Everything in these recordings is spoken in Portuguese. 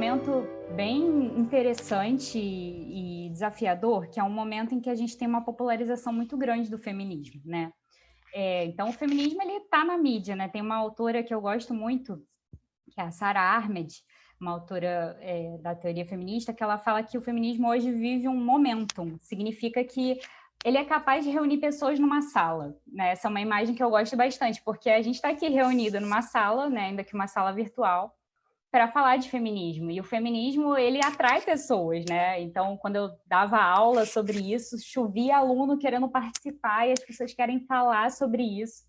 momento bem interessante e desafiador, que é um momento em que a gente tem uma popularização muito grande do feminismo, né? Então, o feminismo ele está na mídia, né? Tem uma autora que eu gosto muito, que é a Sarah Ahmed, uma autora da teoria feminista, que ela fala que o feminismo hoje vive um momentum. Significa que ele é capaz de reunir pessoas numa sala, né? Essa é uma imagem que eu gosto bastante, porque a gente está aqui reunida numa sala, né? Ainda que uma sala virtual, para falar de feminismo. E o feminismo, ele atrai pessoas, né? Então, quando eu dava aula sobre isso, chovia aluno querendo participar e as pessoas querem falar sobre isso.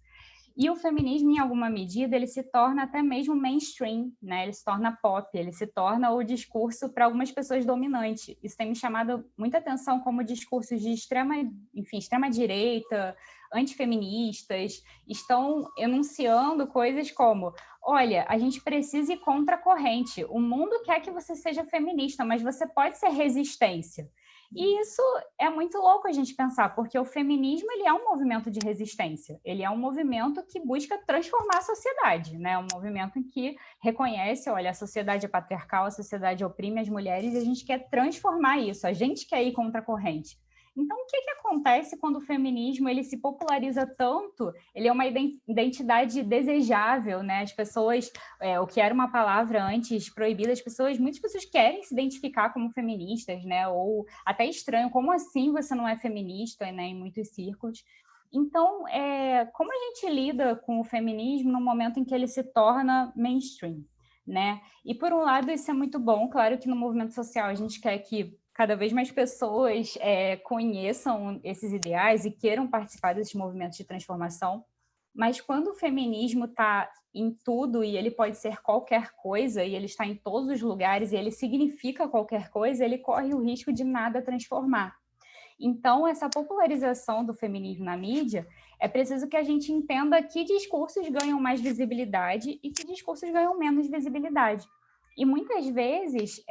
E o feminismo, em alguma medida, ele se torna até mesmo mainstream, né? Ele se torna pop, ele se torna o discurso para algumas pessoas dominante. Isso tem me chamado muita atenção como discursos de extrema direita, antifeministas, estão enunciando coisas como: olha, a gente precisa ir contra a corrente. O mundo quer que você seja feminista, mas você pode ser resistência. E isso é muito louco a gente pensar, porque o feminismo ele é um movimento de resistência, ele é um movimento que busca transformar a sociedade, né? Um movimento em que reconhece, olha, a sociedade é patriarcal, a sociedade oprime as mulheres e a gente quer transformar isso, a gente quer ir contra a corrente. Então, o que acontece quando o feminismo ele se populariza tanto? Ele é uma identidade desejável, né? As pessoas, o que era uma palavra antes proibida, muitas pessoas querem se identificar como feministas, né? Ou até estranho, como assim você não é feminista, né? Em muitos círculos. Então, como a gente lida com o feminismo no momento em que ele se torna mainstream, né? E por um lado isso é muito bom, claro que no movimento social a gente quer que cada vez mais pessoas conheçam esses ideais e queiram participar desses movimentos de transformação, mas quando o feminismo está em tudo e ele pode ser qualquer coisa, e ele está em todos os lugares, e ele significa qualquer coisa, ele corre o risco de nada transformar. Então, essa popularização do feminismo na mídia, é preciso que a gente entenda que discursos ganham mais visibilidade e que discursos ganham menos visibilidade. E muitas vezes,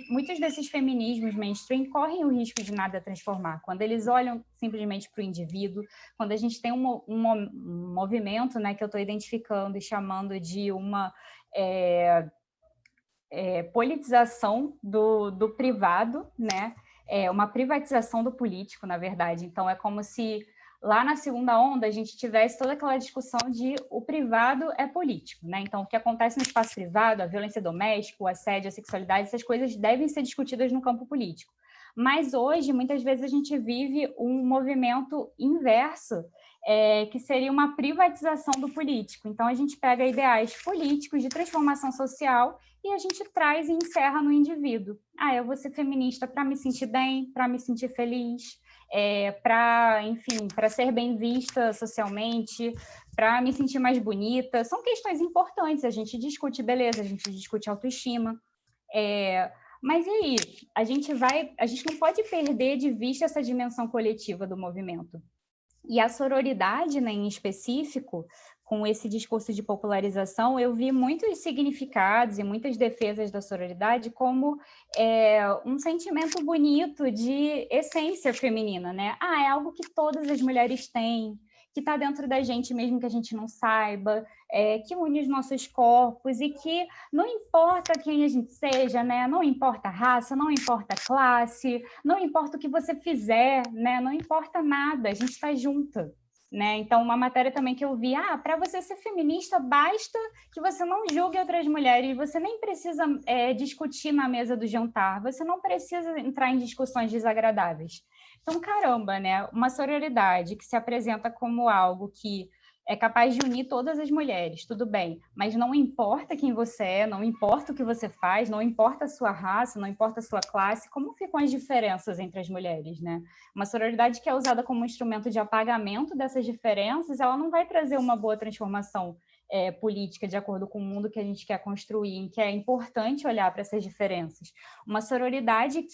muitos desses feminismos mainstream correm o risco de nada transformar. Quando eles olham simplesmente para o indivíduo, quando a gente tem um movimento, né, que eu estou identificando e chamando de uma politização do privado, né? Uma privatização do político, na verdade. Então, é como se lá na segunda onda a gente tivesse toda aquela discussão de o privado é político, né? Então, o que acontece no espaço privado, a violência doméstica, o assédio, a sexualidade, essas coisas devem ser discutidas no campo político. Mas hoje, muitas vezes, a gente vive um movimento inverso, que seria uma privatização do político. Então, a gente pega ideais políticos de transformação social e a gente traz e encerra no indivíduo. Eu vou ser feminista para me sentir bem, para me sentir feliz, para ser bem vista socialmente, para me sentir mais bonita. São questões importantes, a gente discute beleza, a gente discute autoestima. Mas e aí? A gente não pode perder de vista essa dimensão coletiva do movimento. E a sororidade, né, em específico, com esse discurso de popularização, eu vi muitos significados e muitas defesas da sororidade como um sentimento bonito de essência feminina, né? É algo que todas as mulheres têm, que está dentro da gente mesmo que a gente não saiba, que une os nossos corpos e que não importa quem a gente seja, né? Não importa a raça, não importa a classe, não importa o que você fizer, né? Não importa nada, a gente está junta. Né? Então, uma matéria também que eu vi, para você ser feminista, basta que você não julgue outras mulheres, você nem precisa discutir na mesa do jantar, você não precisa entrar em discussões desagradáveis. Então, caramba, né? Uma sororidade que se apresenta como algo que é capaz de unir todas as mulheres, tudo bem, mas não importa quem você é, não importa o que você faz, não importa a sua raça, não importa a sua classe, como ficam as diferenças entre as mulheres, né? Uma sororidade que é usada como instrumento de apagamento dessas diferenças, ela não vai trazer uma boa transformação política de acordo com o mundo que a gente quer construir, em que é importante olhar para essas diferenças. Uma sororidade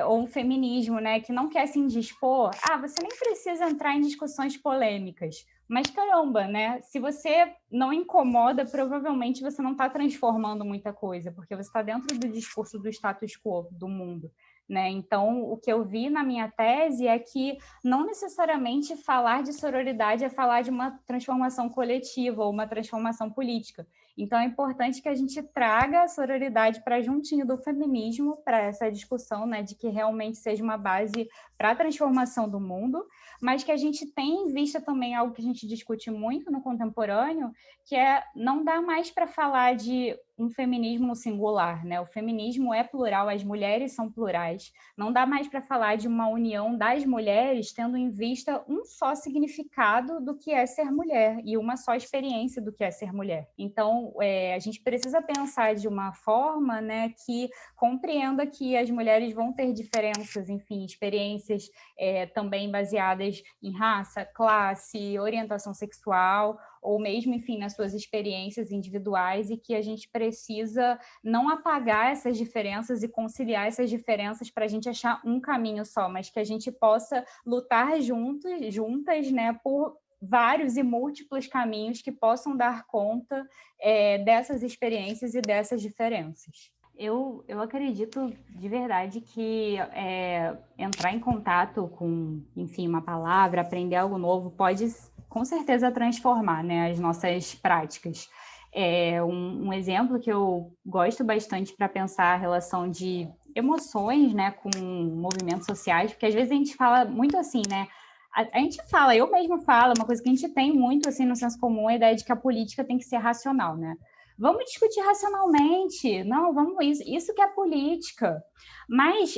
ou um feminismo, né, que não quer se indispor, você nem precisa entrar em discussões polêmicas, mas caramba, né? Se você não incomoda, provavelmente você não está transformando muita coisa, porque você está dentro do discurso do status quo do mundo, né? Então, o que eu vi na minha tese é que não necessariamente falar de sororidade é falar de uma transformação coletiva ou uma transformação política. Então, é importante que a gente traga a sororidade para juntinho do feminismo, para essa discussão, né, de que realmente seja uma base para a transformação do mundo, mas que a gente tem em vista também algo que a gente discute muito no contemporâneo, que é não dá mais para falar de um feminismo no singular, né? O feminismo é plural, as mulheres são plurais. Não dá mais para falar de uma união das mulheres tendo em vista um só significado do que é ser mulher e uma só experiência do que é ser mulher. Então, a gente precisa pensar de uma forma, né, que compreenda que as mulheres vão ter diferenças, enfim, experiências também baseadas em raça, classe, orientação sexual, ou mesmo, enfim, nas suas experiências individuais, e que a gente precisa não apagar essas diferenças e conciliar essas diferenças para a gente achar um caminho só, mas que a gente possa lutar juntas, né, por vários e múltiplos caminhos que possam dar conta dessas experiências e dessas diferenças. Eu acredito de verdade que entrar em contato com, enfim, uma palavra, aprender algo novo, pode com certeza transformar, né, as nossas práticas. Um exemplo que eu gosto bastante para pensar a relação de emoções, né, com movimentos sociais, porque às vezes a gente fala muito assim, né, a gente fala, eu mesma falo, uma coisa que a gente tem muito assim no senso comum, é a ideia de que a política tem que ser racional, né? Vamos discutir racionalmente, não, vamos isso que é política. Mas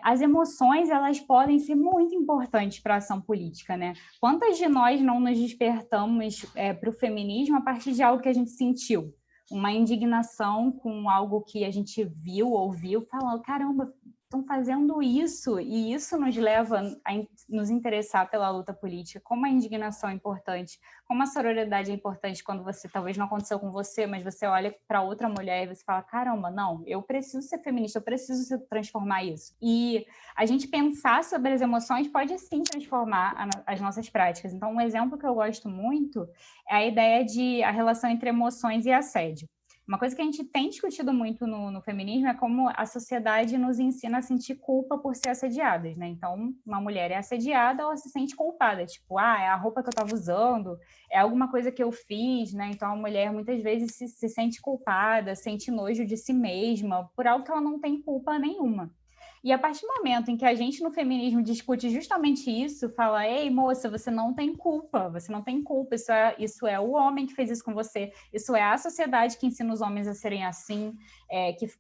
as emoções, elas podem ser muito importantes para a ação política, né? Quantas de nós não nos despertamos para o feminismo a partir de algo que a gente sentiu? Uma indignação com algo que a gente viu, ouviu, falando, caramba, estão fazendo isso, e isso nos leva a nos interessar pela luta política, como a indignação é importante, como a sororidade é importante quando você, talvez não aconteceu com você, mas você olha para outra mulher e você fala, caramba, não, eu preciso ser feminista, eu preciso transformar isso. E a gente pensar sobre as emoções pode sim transformar as nossas práticas. Então, um exemplo que eu gosto muito é a ideia de a relação entre emoções e assédio. Uma coisa que a gente tem discutido muito no feminismo é como a sociedade nos ensina a sentir culpa por ser assediadas, né? Então, uma mulher é assediada, ela se sente culpada, tipo, é a roupa que eu estava usando, é alguma coisa que eu fiz, né? Então, a mulher muitas vezes se sente culpada, sente nojo de si mesma por algo que ela não tem culpa nenhuma. E a partir do momento em que a gente no feminismo discute justamente isso, fala, ei, moça, você não tem culpa, isso é o homem que fez isso com você, isso é a sociedade que ensina os homens a serem assim,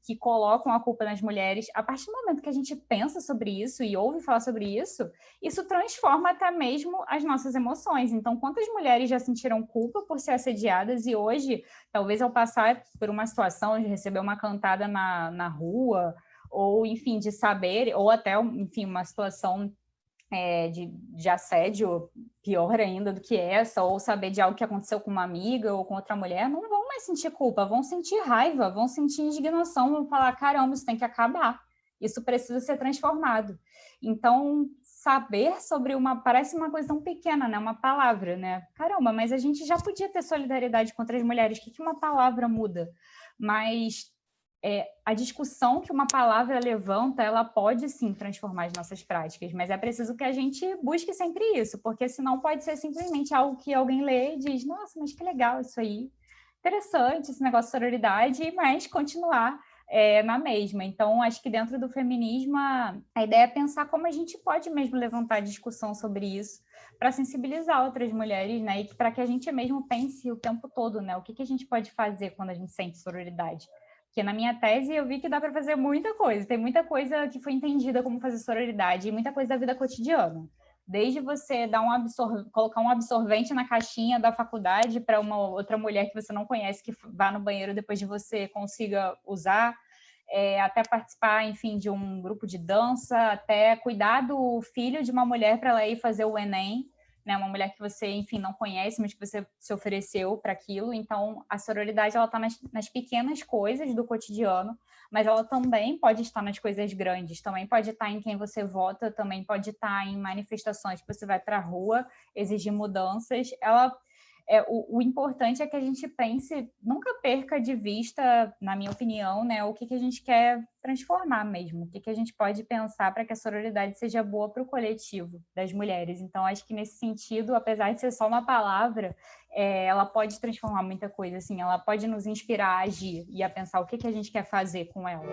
que colocam a culpa nas mulheres. A partir do momento que a gente pensa sobre isso e ouve falar sobre isso, isso transforma até mesmo as nossas emoções. Então, quantas mulheres já sentiram culpa por ser assediadas e hoje, talvez ao passar por uma situação de receber uma cantada na rua, ou, enfim, de saber, ou até, enfim, uma situação de assédio pior ainda do que essa, ou saber de algo que aconteceu com uma amiga ou com outra mulher, não vão mais sentir culpa, vão sentir raiva, vão sentir indignação, vão falar, caramba, isso tem que acabar, isso precisa ser transformado. Então, saber sobre parece uma coisa tão pequena, né? Uma palavra, né? Caramba, mas a gente já podia ter solidariedade contra as mulheres, o que uma palavra muda? Mas a discussão que uma palavra levanta, ela pode sim transformar as nossas práticas, mas é preciso que a gente busque sempre isso, porque senão pode ser simplesmente algo que alguém lê e diz, nossa, mas que legal isso aí, interessante esse negócio de sororidade, mas continuar na mesma. Então, acho que dentro do feminismo, a ideia é pensar como a gente pode mesmo levantar discussão sobre isso, para sensibilizar outras mulheres, né, e para que a gente mesmo pense o tempo todo, né, o que a gente pode fazer quando a gente sente sororidade. Porque na minha tese eu vi que dá para fazer muita coisa. Tem muita coisa que foi entendida como fazer sororidade e muita coisa da vida cotidiana. Desde você dar colocar um absorvente na caixinha da faculdade para uma outra mulher que você não conhece que vá no banheiro depois de você consiga usar, até participar, enfim, de um grupo de dança, até cuidar do filho de uma mulher para ela ir fazer o Enem, né, uma mulher que você, enfim, não conhece, mas que você se ofereceu para aquilo. Então, a sororidade, ela está nas pequenas coisas do cotidiano, mas ela também pode estar nas coisas grandes, também pode estar em quem você vota, também pode estar em manifestações que você vai para a rua exigir mudanças. Ela o importante é que a gente pense, nunca perca de vista, na minha opinião, né, o que a gente quer transformar mesmo, o que a gente pode pensar para que a sororidade seja boa para o coletivo das mulheres. Então, acho que nesse sentido, apesar de ser só uma palavra, ela pode transformar muita coisa, assim, ela pode nos inspirar a agir e a pensar o que a gente quer fazer com ela.